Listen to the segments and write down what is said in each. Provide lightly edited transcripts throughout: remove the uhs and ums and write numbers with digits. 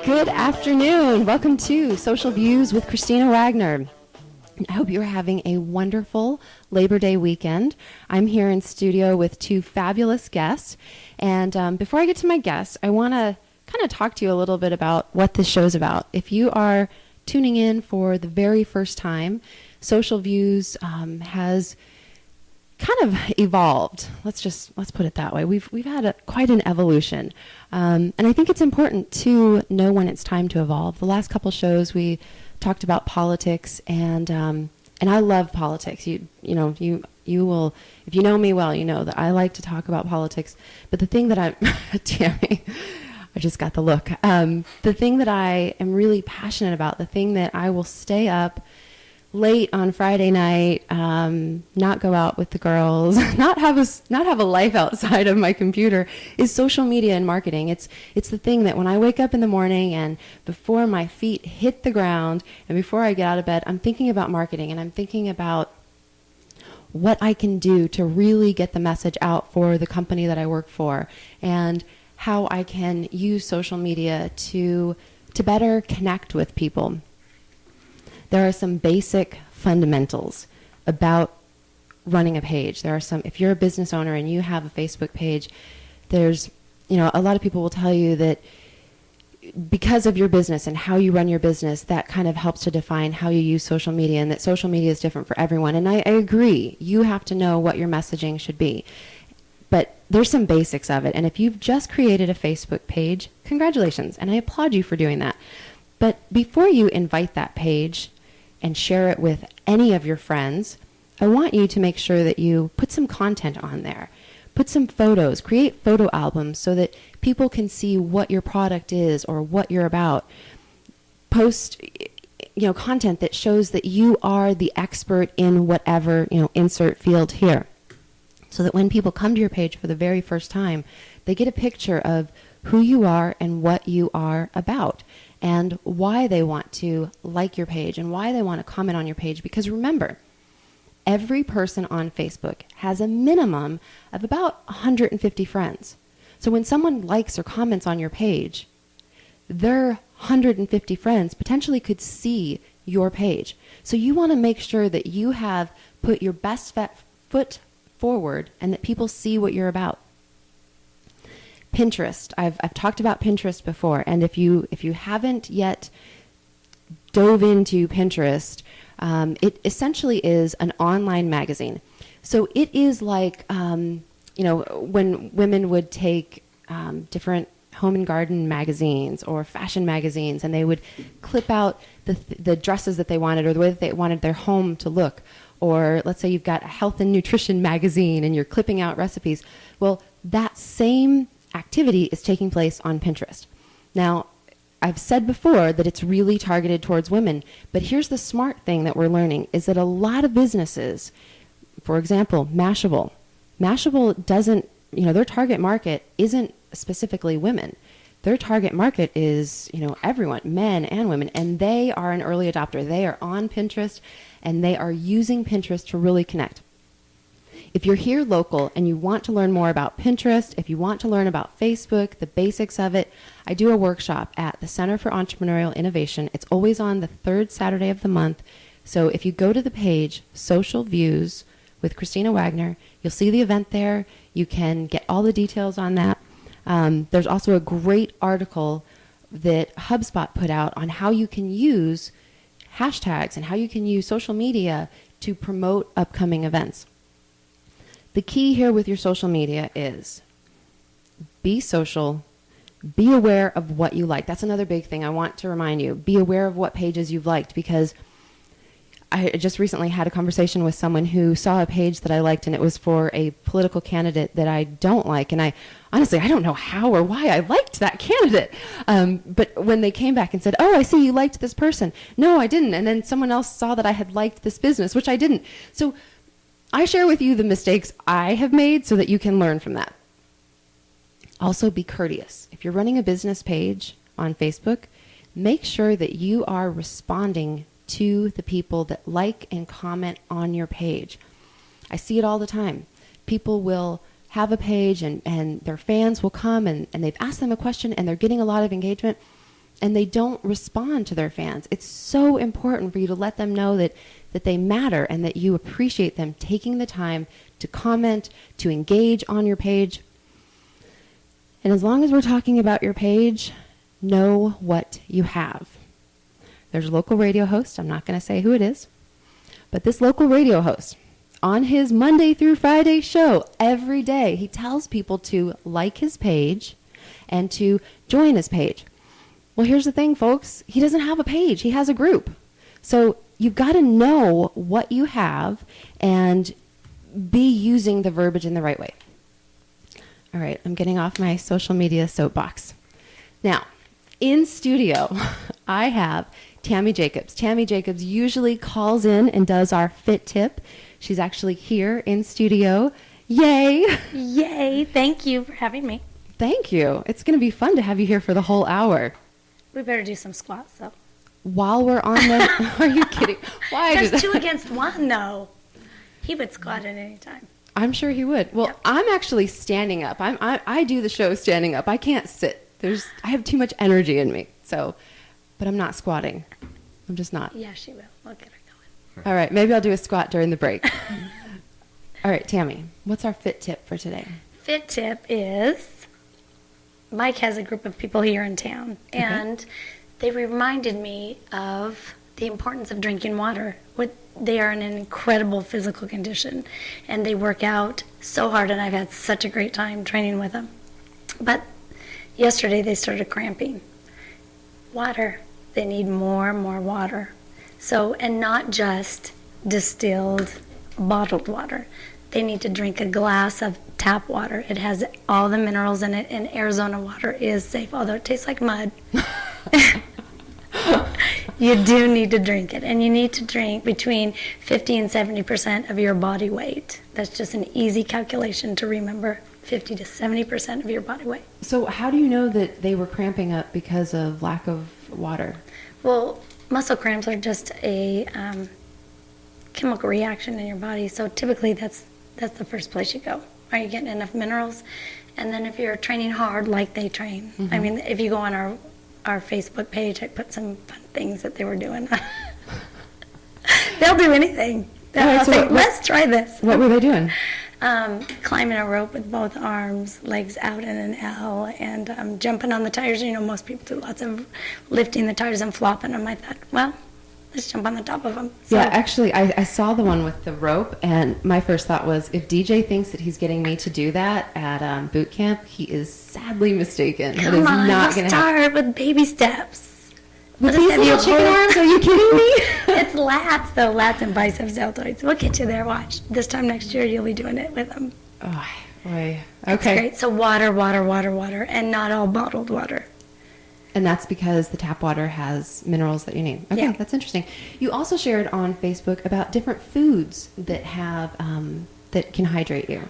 Good afternoon. Welcome to Social Views with Christina Wagner. I hope you're having a wonderful Labor Day weekend. I'm here in studio with two fabulous guests. And before I get to my guests, I want to kind of talk to you a little bit about what this show's about. If you are tuning in for the very first time, Social Views has kind of evolved. Let's put it that way. We've had quite an evolution, and I think it's important to know when it's time to evolve. The last couple shows we talked about politics, and I love politics. You will, if you know me well, you know that I like to talk about politics. But the thing that Tammi, I just got the look. The thing that I am really passionate about, the thing that I will stay up late on Friday night, not go out with the girls, not have a life outside of my computer, is social media and marketing. It's the thing that when I wake up in the morning and before my feet hit the ground and before I get out of bed, I'm thinking about marketing, and I'm thinking about what I can do to really get the message out for the company that I work for, and how I can use social media to better connect with people. There are some basic fundamentals about running a page. There are some, if you're a business owner and you have a Facebook page, there's, a lot of people will tell you that because of your business and how you run your business, that kind of helps to define how you use social media, and that social media is different for everyone. And I agree. You have to know what your messaging should be. But there's some basics of it. And if you've just created a Facebook page, congratulations. And I applaud you for doing that. But before you invite that page and share it with any of your friends, I want you to make sure that you put some content on there. Put some photos, create photo albums so that people can see what your product is or what you're about. Post, content that shows that you are the expert in whatever, insert field here. So that when people come to your page for the very first time, they get a picture of who you are and what you are about, and why they want to like your page and why they want to comment on your page. Because remember, every person on Facebook has a minimum of about 150 friends. So when someone likes or comments on your page, their 150 friends potentially could see your page. So you want to make sure that you have put your best foot forward and that people see what you're about. Pinterest. I've talked about Pinterest before, and if you haven't yet dove into Pinterest, it essentially is an online magazine. So it is like when women would take different home and garden magazines or fashion magazines, and they would clip out the dresses that they wanted or the way that they wanted their home to look. Or let's say you've got a health and nutrition magazine and you're clipping out recipes. Well, that same activity is taking place on Pinterest. Now, I've said before that it's really targeted towards women, but here's the smart thing that we're learning is that a lot of businesses, for example, Mashable doesn't, their target market isn't specifically women. Their target market is, everyone, men and women, and they are an early adopter. They are on Pinterest, and they are using Pinterest to really connect. If you're here local and you want to learn more about Pinterest, if you want to learn about Facebook, the basics of it, I do a workshop at the Center for Entrepreneurial Innovation. It's always on the third Saturday of the month. So if you go to the page, Social Views with Christina Wagner, you'll see the event there. You can get all the details on that. There's also a great article that HubSpot put out on how you can use hashtags and how you can use social media to promote upcoming events. The key here with your social media is be social, be aware of what you like. That's another big thing I want to remind you. Be aware of what pages you've liked, because I just recently had a conversation with someone who saw a page that I liked, and it was for a political candidate that I don't like. And I don't know how or why I liked that candidate. But when they came back and said, "Oh, I see you liked this person." No, I didn't. And then someone else saw that I had liked this business, which I didn't. So I share with you the mistakes I have made so that you can learn from that. Also, be courteous. If you're running a business page on Facebook, make sure that you are responding to the people that like and comment on your page. I see it all the time. People will have a page and their fans will come and they've asked them a question and they're getting a lot of engagement and they don't respond to their fans. It's so important for you to let them know that they matter and that you appreciate them taking the time to comment, to engage on your page. And as long as we're talking about your page, know what you have. There's a local radio host, I'm not going to say who it is, but this local radio host, on his Monday through Friday show, every day, he tells people to like his page and to join his page. Well, here's the thing, folks. He doesn't have a page. He has a group. So you've got to know what you have and be using the verbiage in the right way. All right, I'm getting off my social media soapbox. Now, in studio, I have Tammi Jacobs. Tammi Jacobs usually calls in and does our fit tip. She's actually here in studio. Yay! Yay! Thank you for having me. Thank you. It's going to be fun to have you here for the whole hour. We better do some squats, though. While we're on the... Are you kidding? Why? There's 2 against 1, though. He would squat at any time. I'm sure he would. Well, Yep. I'm actually standing up. I do the show standing up. I can't sit. I have too much energy in me. So, but I'm not squatting. I'm just not. Yeah, she will. We'll get her going. All right, maybe I'll do a squat during the break. All right, Tammi, what's our fit tip for today? Fit tip is Mike has a group of people here in town, and they reminded me of the importance of drinking water. They are in an incredible physical condition, and they work out so hard, and I've had such a great time training with them. But yesterday they started cramping. Water. They need more and more water. So, and not just distilled, bottled water. They need to drink a glass of tap water. It has all the minerals in it, and Arizona water is safe, although it tastes like mud. You do need to drink it, and you need to drink between 50 and 70% of your body weight. That's just an easy calculation to remember, 50 to 70% of your body weight. So how do you know that they were cramping up because of lack of water? Well, muscle cramps are just a chemical reaction in your body, so typically that's the first place you go. Are you getting enough minerals? And then if you're training hard like they train, I mean, if you go on our Facebook page, I put some fun things that they were doing. They'll do anything. They'll say, let's try this. What were they doing? Climbing a rope with both arms, legs out in an L, and jumping on the tires. You know, most people do lots of lifting the tires and flopping them. I thought, well, let's jump on the top of them. So, yeah, actually, I saw the one with the rope, and my first thought was, if DJ thinks that he's getting me to do that at boot camp, he is sadly mistaken. That is not going to happen. Start with baby steps. With these little chicken arms? Are you kidding me? It's lats, though. Lats and biceps deltoids. We'll get you there. Watch. This time next year, you'll be doing it with them. Oh, boy. That's Okay. great. So water, water, water, water, and not all bottled water. And that's because the tap water has minerals that you need. Okay, Yeah. that's interesting. You also shared on Facebook about different foods that have that can hydrate you.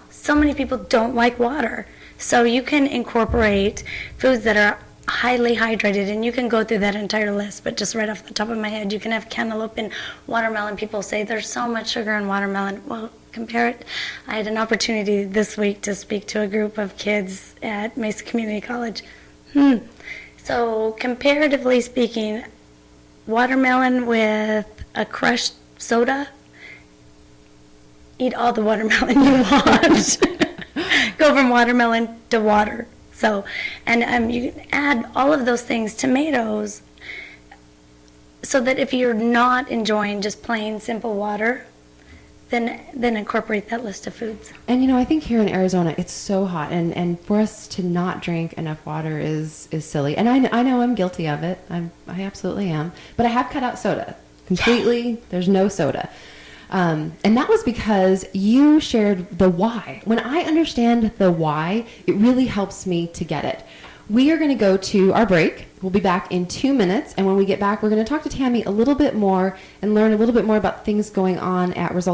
So many people don't like water. So you can incorporate foods that are highly hydrated, and you can go through that entire list, but just right off the top of my head, you can have cantaloupe and watermelon. People say there's so much sugar in watermelon. Well, compare it. I had an opportunity this week to speak to a group of kids at Mesa Community College. So comparatively speaking, watermelon with a crushed soda, eat all the watermelon you want. Go from watermelon to water. So, and you can add all of those things, tomatoes, so that if you're not enjoying just plain simple water, then incorporate that list of foods. And you know, I think here in Arizona, it's so hot, and for us to not drink enough water is silly. And I know I'm guilty of it. I absolutely am. But I have cut out soda completely. There's no soda. And that was because you shared the why. When I understand the why, it really helps me to get it. We are going to go to our break. We'll be back in 2 minutes. And when we get back, we're going to talk to Tammi a little bit more and learn a little bit more about things going on at Results.